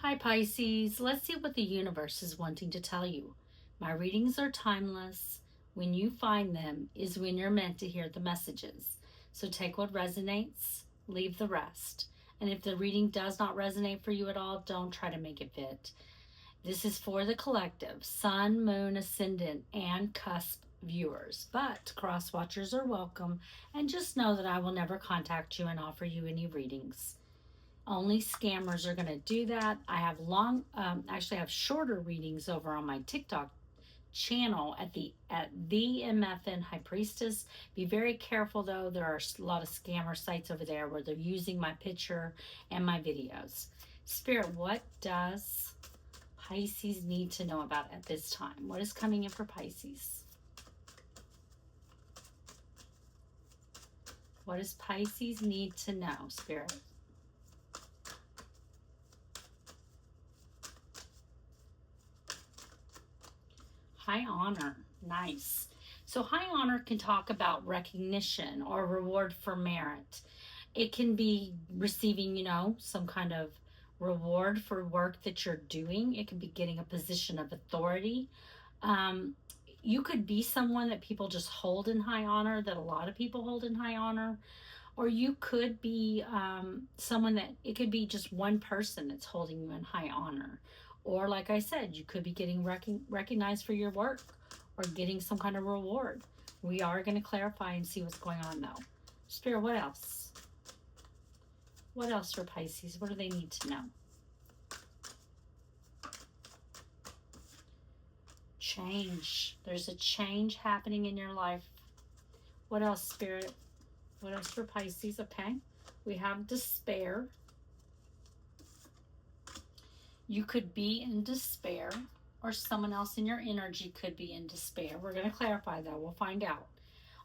Hi Pisces, let's see what the universe is wanting to tell you. My readings are timeless. When you find them is when you're meant to hear the messages. So take what resonates, leave the rest. And if the reading does not resonate for you at all, don't try to make it fit. This is for the collective, Sun, Moon, Ascendant, and Cusp viewers. But cross watchers are welcome, and just know that I will never contact you and offer you any readings. Only scammers are going to do that. I have actually I have shorter readings over on my TikTok channel at the Mf'n High Priestess. Be very careful though. There are a lot of scammer sites over there where they're using my picture and my videos. Spirit, what does Pisces need to know about at this time? What is coming in for Pisces? What does Pisces need to know, Spirit? High honor. Nice. So high honor can talk about recognition or reward for merit. It can be receiving, some kind of reward for work that you're doing. It can be getting a position of authority. You could be someone that people just hold in high honor, that a lot of people hold in high honor. Or you could be someone that, it could be just one person that's holding you in high honor. Or like I said, you could be getting recognized for your work or getting some kind of reward. We are going to clarify and see what's going on though. Spirit, what else? What else for Pisces? What do they need to know? Change. There's a change happening in your life. What else, Spirit? What else for Pisces? Okay. We have despair. You could be in despair, or someone else in your energy could be in despair. We're going to clarify that. We'll find out.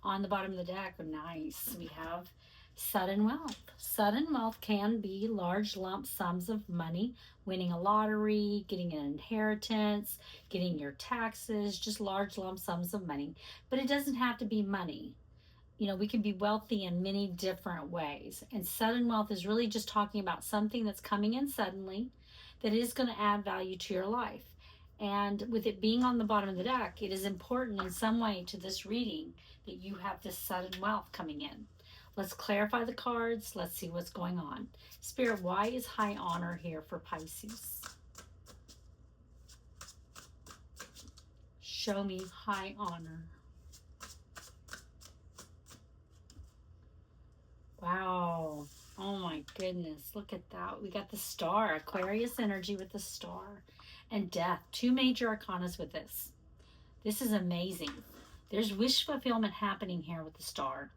On the bottom of the deck, nice, we have sudden wealth. Sudden wealth can be large lump sums of money, winning a lottery, getting an inheritance, getting your taxes, just large lump sums of money. But it doesn't have to be money. We can be wealthy in many different ways. And sudden wealth is really just talking about something that's coming in suddenly that is going to add value to your life. And with it being on the bottom of the deck, it is important in some way to this reading that you have this sudden wealth coming in. Let's clarify the cards. Let's see what's going on. Spirit, why is high honor here for Pisces? Show me high honor. Wow. Oh my goodness. Look at that. We got the star, Aquarius energy with the star, and death. Two major arcanas with this. This is amazing. There's wish fulfillment happening here with the star.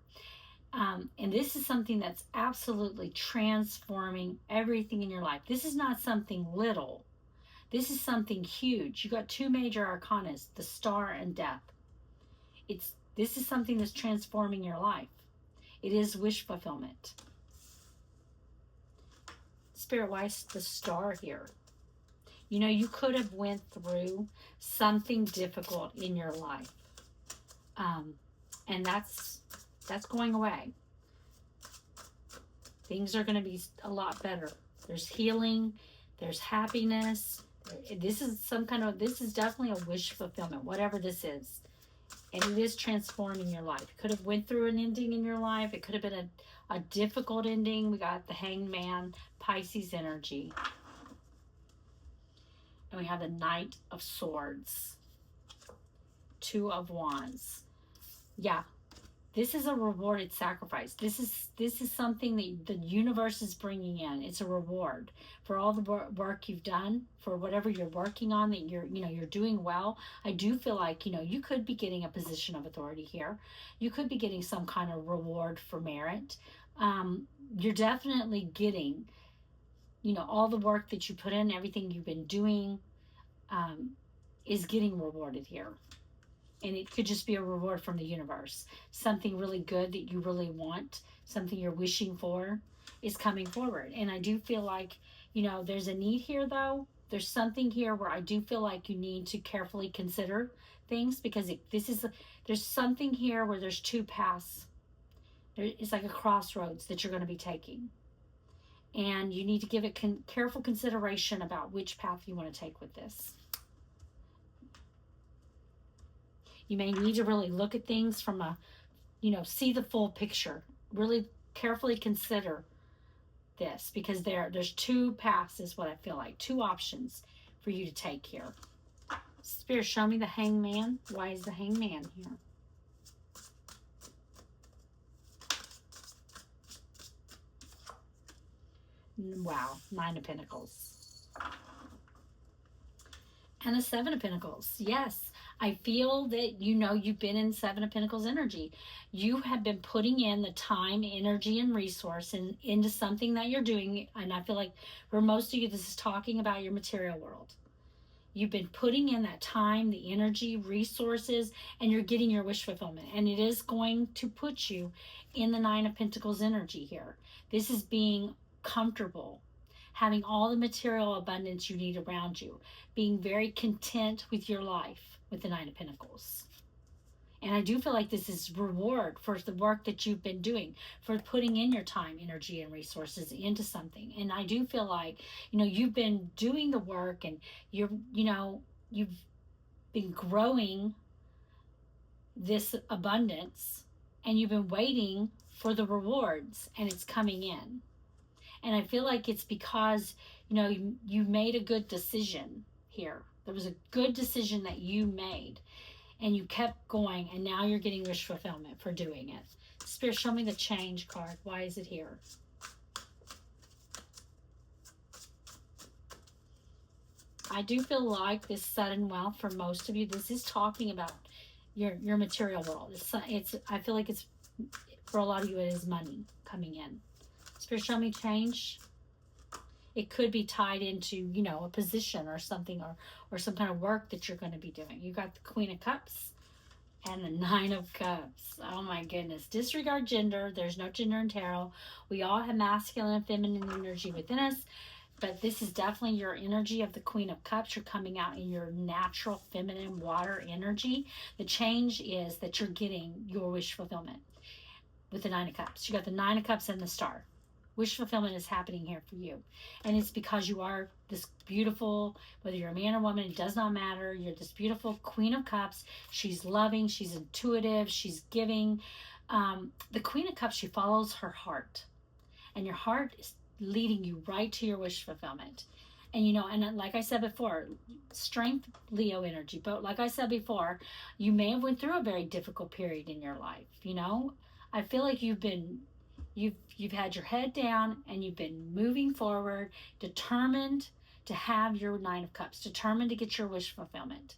And this is something that's absolutely transforming everything in your life. This is not something little. This is something huge. You got two major arcanas, the star and death. This is something that's transforming your life. It is wish fulfillment. Spirit, why is the star here? You could have went through something difficult in your life. And that's going away. Things are going to be a lot better. There's healing. There's happiness. This is definitely a wish fulfillment, whatever this is. And it is transforming your life. It could have went through an ending in your life. It could have been a difficult ending. We got the Hanged Man, Pisces energy. And we have the Knight of Swords. Two of Wands. Yeah. This is a rewarded sacrifice. This is something that the universe is bringing in. It's a reward for all the work you've done, for whatever you're working on that you're doing well. I do feel like, you could be getting a position of authority here. You could be getting some kind of reward for merit. You're definitely getting, all the work that you put in, everything you've been doing, is getting rewarded here. And it could just be a reward from the universe. Something really good that you really want, something you're wishing for, is coming forward. And I do feel like, there's a need here though. There's something here where I do feel like you need to carefully consider things, because there's something here where there's two paths. It's like a crossroads that you're going to be taking. And you need to give it careful consideration about which path you want to take with this. You may need to really look at things from a, see the full picture. Really carefully consider this, because there's two paths, is what I feel like, two options for you to take here. Spirit, show me the Hangman. Why is the Hangman here? Wow, Nine of Pentacles. And the Seven of Pentacles. Yes, I feel that you've been in Seven of Pentacles energy. You have been putting in the time, energy, and resource into something that you're doing. And I feel like for most of you, this is talking about your material world. You've been putting in that time, the energy, resources, and you're getting your wish fulfillment. And it is going to put you in the Nine of Pentacles energy here. This is being comfortable, having all the material abundance you need around you, being very content with your life with the Nine of Pentacles. And I do feel like this is reward for the work that you've been doing, for putting in your time, energy, and resources into something. And I do feel like, you've been doing the work, and you've been growing this abundance, and you've been waiting for the rewards, and it's coming in. And I feel like it's because, you made a good decision here. There was a good decision that you made, and you kept going, and now you're getting wish fulfillment for doing it. Spirit, show me the Change card. Why is it here? I do feel like this sudden wealth for most of you, this is talking about your material world. I feel like it's, for a lot of you, it is money coming in. Spirit, show me Change. It could be tied into, a position or something, or some kind of work that you're going to be doing. You got the Queen of Cups and the Nine of Cups. Oh my goodness. Disregard gender. There's no gender in tarot. We all have masculine and feminine energy within us, but this is definitely your energy of the Queen of Cups. You're coming out in your natural feminine water energy. The change is that you're getting your wish fulfillment with the Nine of Cups. You got the Nine of Cups and the Star. Wish fulfillment is happening here for you. And it's because you are this beautiful, whether you're a man or woman, it does not matter. You're this beautiful Queen of Cups. She's loving, she's intuitive, she's giving. The Queen of Cups, she follows her heart. And your heart is leading you right to your wish fulfillment. And, and like I said before, strength, Leo energy. But like I said before, you may have went through a very difficult period in your life, I feel like you've had your head down, and you've been moving forward, determined to have your Nine of Cups, determined to get your wish fulfillment.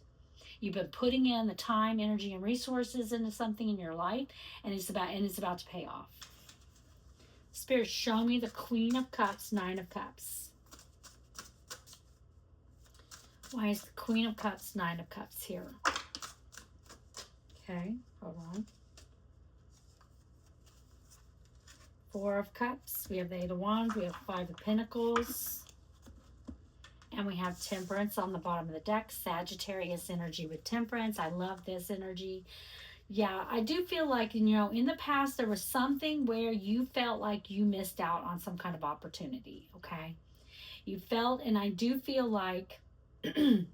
You've been putting in the time, energy, and resources into something in your life, and it's about to pay off. Spirit, show me the Queen of Cups, Nine of Cups. Why is the Queen of Cups, Nine of Cups here? Okay, hold on. Four of Cups, we have the Eight of Wands, we have Five of Pentacles, and we have Temperance on the bottom of the deck. Sagittarius energy with Temperance. I love this energy. Yeah, I do feel like, in the past there was something where you felt like you missed out on some kind of opportunity, okay? You felt, and I do feel like it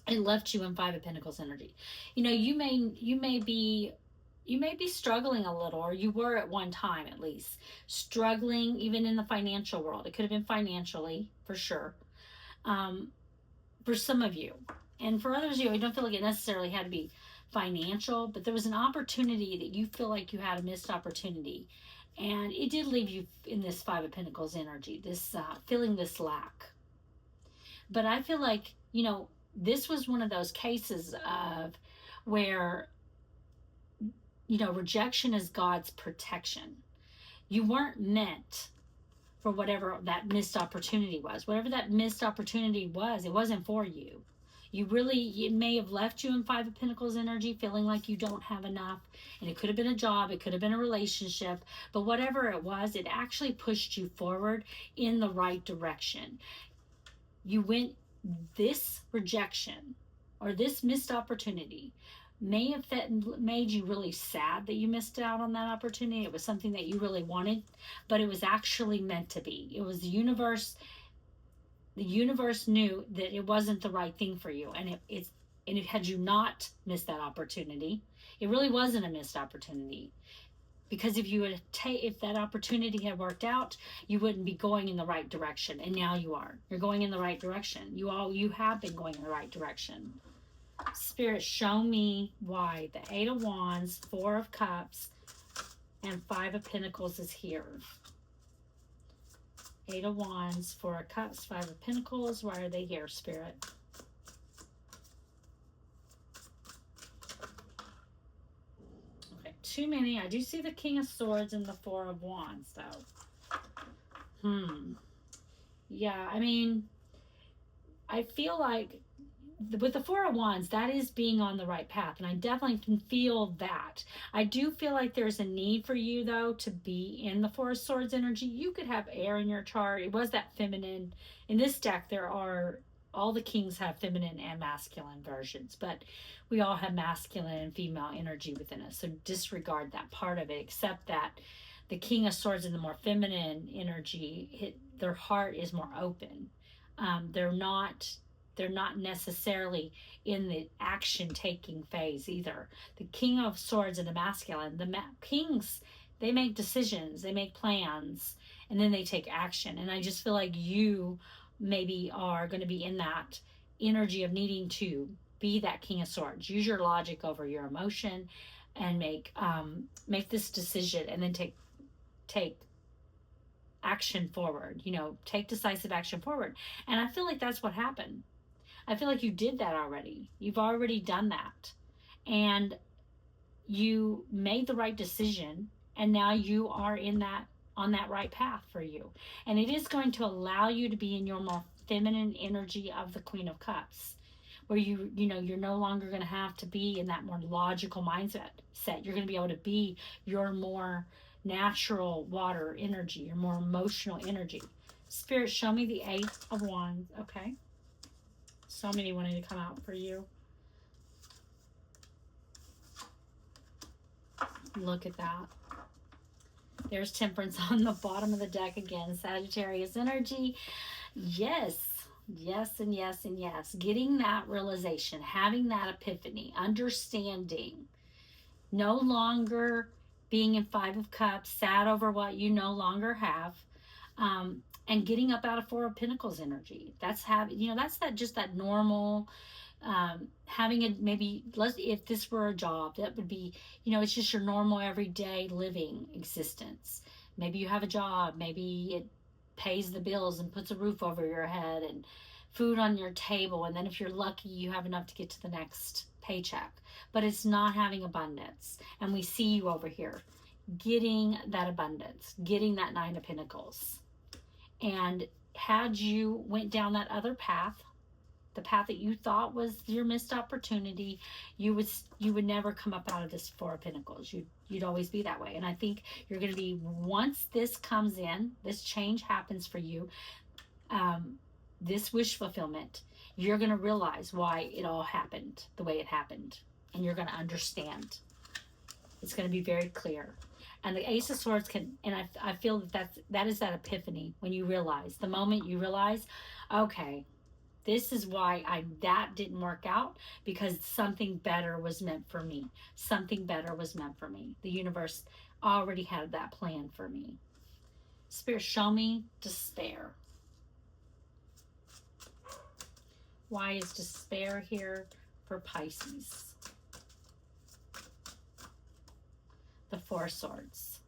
left you in Five of Pentacles energy. You may be struggling a little, or you were at one time at least, struggling even in the financial world. It could have been financially, for sure, for some of you. And for others of you, I don't feel like it necessarily had to be financial, but there was an opportunity that you feel like you had a missed opportunity. And it did leave you in this Five of Pentacles energy, this feeling this lack. But I feel like, this was one of those cases of where, rejection is God's protection. You weren't meant for whatever that missed opportunity was. Whatever that missed opportunity was, it wasn't for you. It may have left you in Five of Pentacles energy, feeling like you don't have enough. And it could have been a job, it could have been a relationship, but whatever it was, it actually pushed you forward in the right direction. This rejection, or this missed opportunity, may have made you really sad that you missed out on that opportunity. It was something that you really wanted, but it was actually meant to be. It was the universe. The universe knew that it wasn't the right thing for you, and it had you not missed that opportunity, it really wasn't a missed opportunity. Because if that opportunity had worked out, you wouldn't be going in the right direction, and now you are. You're going in the right direction. You have been going in the right direction. Spirit, show me why the Eight of Wands, Four of Cups, and Five of Pentacles is here. Eight of Wands, Four of Cups, Five of Pentacles. Why are they here, Spirit? Okay, too many. I do see the King of Swords and the Four of Wands, though. Yeah, I mean, I feel like with the Four of Wands, that is being on the right path, and I definitely can feel that. I do feel like there's a need for you, though, to be in the Four of Swords energy. You could have air in your chart. It was that feminine. In this deck, all the kings have feminine and masculine versions, but we all have masculine and female energy within us, so disregard that part of it, except that the King of Swords and the more feminine energy, their heart is more open. They're not necessarily in the action taking phase either. The King of Swords and the masculine, kings, they make decisions, they make plans, and then they take action. And I just feel like you maybe are going to be in that energy of needing to be that King of Swords. Use your logic over your emotion and make this decision, and then take action forward, take decisive action forward. And I feel like that's what happened. I feel like you did that already. You've already done that. And you made the right decision, and now you are on that right path for you. And it is going to allow you to be in your more feminine energy of the Queen of Cups, where you're no longer going to have to be in that more logical mindset. You're going to be able to be your more natural water energy, your more emotional energy. Spirit, show me the Eight of Wands. Okay. So many wanting to come out for you. Look at that. There's Temperance on the bottom of the deck again. Sagittarius energy. Yes. Yes and yes and yes. Getting that realization, having that epiphany, understanding. No longer being in Five of Cups, sad over what you no longer have. And getting up out of Four of Pentacles energy. That's that normal, having if this were a job, that would be, it's just your normal everyday living existence. Maybe you have a job, maybe it pays the bills and puts a roof over your head and food on your table, and then if you're lucky, you have enough to get to the next paycheck. But it's not having abundance. And we see you over here getting that abundance, getting that Nine of Pentacles. And had you went down that other path, the path that you thought was your missed opportunity, you would never come up out of this Four of Pentacles. You'd always be that way. And I think you're going to be, once this comes in, this change happens for you, this wish fulfillment, you're going to realize why it all happened the way it happened. And you're going to understand. It's going to be very clear. And the Ace of Swords I feel that is that epiphany when you realize, the moment you realize, okay, this is why that didn't work out, because something better was meant for me. Something better was meant for me. The universe already had that plan for me. Spirit, show me despair. Why is despair here for Pisces? The Four of Swords.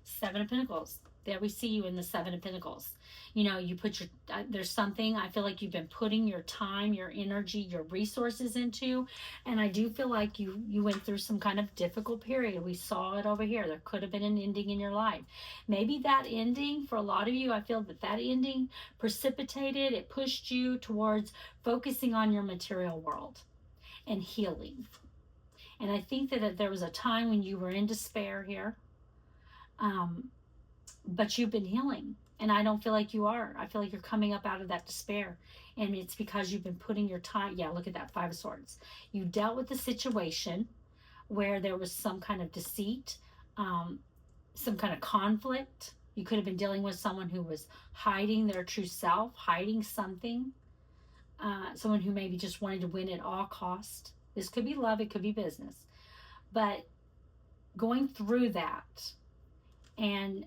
Seven of Pentacles. There we see you in the Seven of Pentacles. You put there's something I feel like you've been putting your time, your energy, your resources into. And I do feel like you went through some kind of difficult period. We saw it over here. There could have been an ending in your life. Maybe that ending, for a lot of you, I feel that ending precipitated, it pushed you towards focusing on your material world and healing. And I think that there was a time when you were in despair here. but you've been healing. And I don't feel like you are. I feel like you're coming up out of that despair. And it's because you've been putting your time. Yeah, look at that, Five of Swords. You dealt with the situation where there was some kind of deceit, um, some kind of conflict. You could have been dealing with someone who was hiding their true self, hiding something. Someone who maybe just wanted to win at all cost. This could be love, it could be business. But going through that and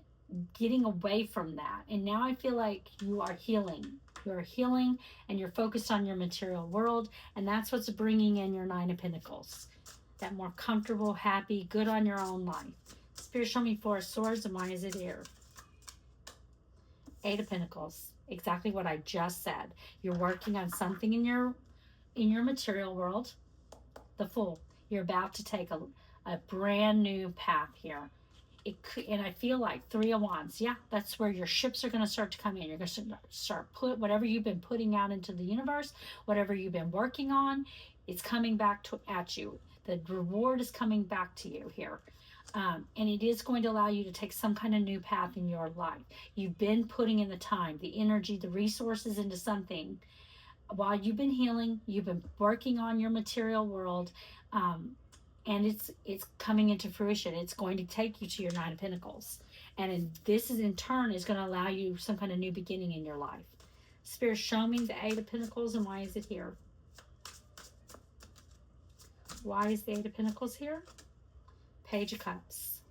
getting away from that. And now I feel like you are healing. You are healing and you're focused on your material world. And that's what's bringing in your Nine of Pentacles. That more comfortable, happy, good on your own life. Spirit, show me Four of Swords, and why is it here? Eight of Pentacles. Exactly what I just said. You're working on something in your material world. The Fool. You're about to take a brand new path here. It could, and I feel like Three of Wands. Yeah, that's where your ships are going to start to come in. You're going to start put whatever you've been putting out into the universe, whatever you've been working on, it's coming back at you. The reward is coming back to you here. And it is going to allow you to take some kind of new path in your life. You've been putting in the time, the energy, the resources into something. While you've been healing, you've been working on your material world, and it's coming into fruition. It's going to take you to your Nine of Pentacles, and this is in turn is going to allow you some kind of new beginning in your life. Spirit, show me the Eight of Pentacles, and why is it here? Why is the Eight of Pentacles here? Page of Cups.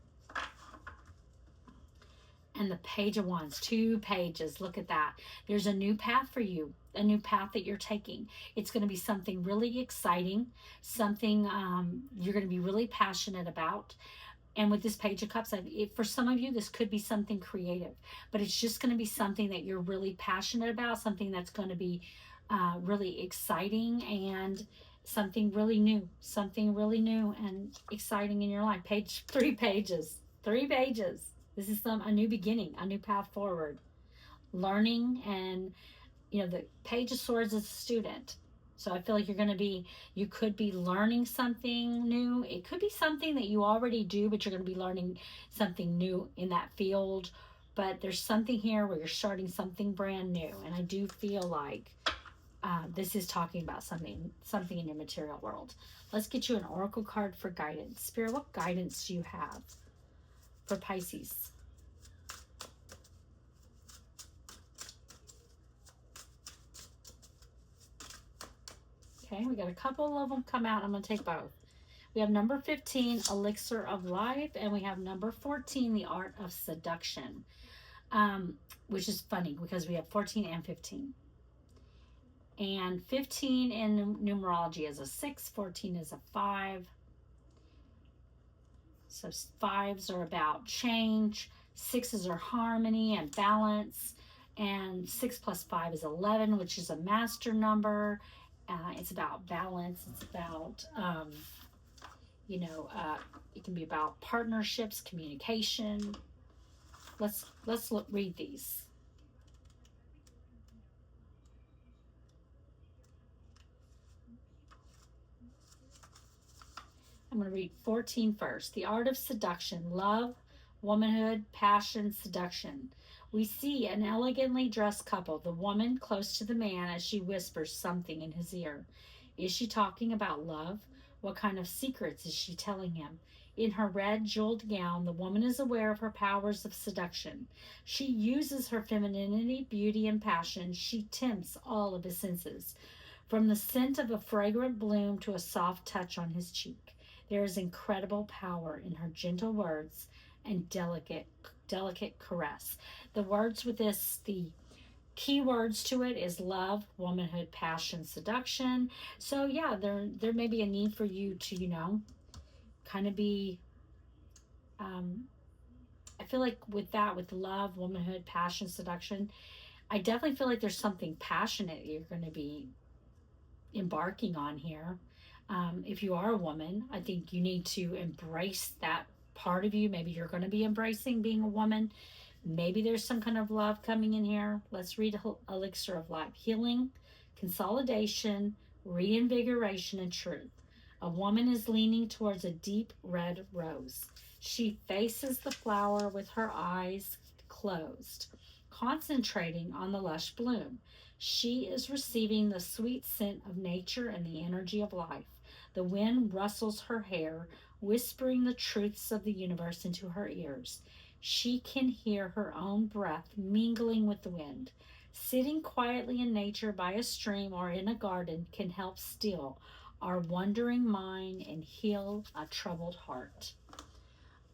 And the Page of Wands. 2 pages. Look at that. There's a new path for you. A new path that you're taking. It's going to be something really exciting. Something you're going to be really passionate about. And with this Page of Cups, for some of you, this could be something creative. But it's just going to be something that you're really passionate about. Something that's going to be really exciting and something really new. Something really new and exciting in your life. 3 pages. 3 pages. This is a new beginning, a new path forward. Learning, and the Page of Swords is a student. So I feel like you could be learning something new. It could be something that you already do, but you're going to be learning something new in that field. But there's something here where you're starting something brand new. And I do feel like this is talking about something in your material world. Let's get you an oracle card for guidance. Spirit, what guidance do you have for Pisces? Okay, we got a couple of them come out. I'm going to take both. We have number 15, Elixir of Life, and we have number 14, The Art of Seduction, which is funny because we have 14 and 15. And 15 in numerology is a 6, 14 is a 5. So 5s are about change, 6s are harmony and balance, and 6 plus 5 is 11, which is a master number. It's about balance. It's about, it can be about partnerships, communication. Let's read these. I'm going to read 14 first. The Art of Seduction, Love, Womanhood, Passion, Seduction. We see an elegantly dressed couple, the woman close to the man as she whispers something in his ear. Is she talking about love? What kind of secrets is she telling him? In her red jeweled gown, the woman is aware of her powers of seduction. She uses her femininity, beauty, and passion. She tempts all of his senses. From the scent of a fragrant bloom to a soft touch on his cheek. There is incredible power in her gentle words and delicate caress. The words with this, the key words to it is love, womanhood, passion, seduction. So yeah, there may be a need for you to, kind of be, I feel like with love, womanhood, passion, seduction, I definitely feel like there's something passionate you're going to be embarking on here. If you are a woman, I think you need to embrace that part of you. Maybe you're going to be embracing being a woman. Maybe there's some kind of love coming in here. Let's read Elixir of Life. Healing, consolidation, reinvigoration, and truth. A woman is leaning towards a deep red rose. She faces the flower with her eyes closed, concentrating on the lush bloom. She is receiving the sweet scent of nature and the energy of life. The wind rustles her hair, whispering the truths of the universe into her ears. She can hear her own breath mingling with the wind. Sitting quietly in nature by a stream or in a garden can help still our wandering mind and heal a troubled heart.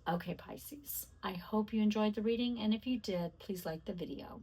Okay, Pisces, I hope you enjoyed the reading, and if you did, please like the video.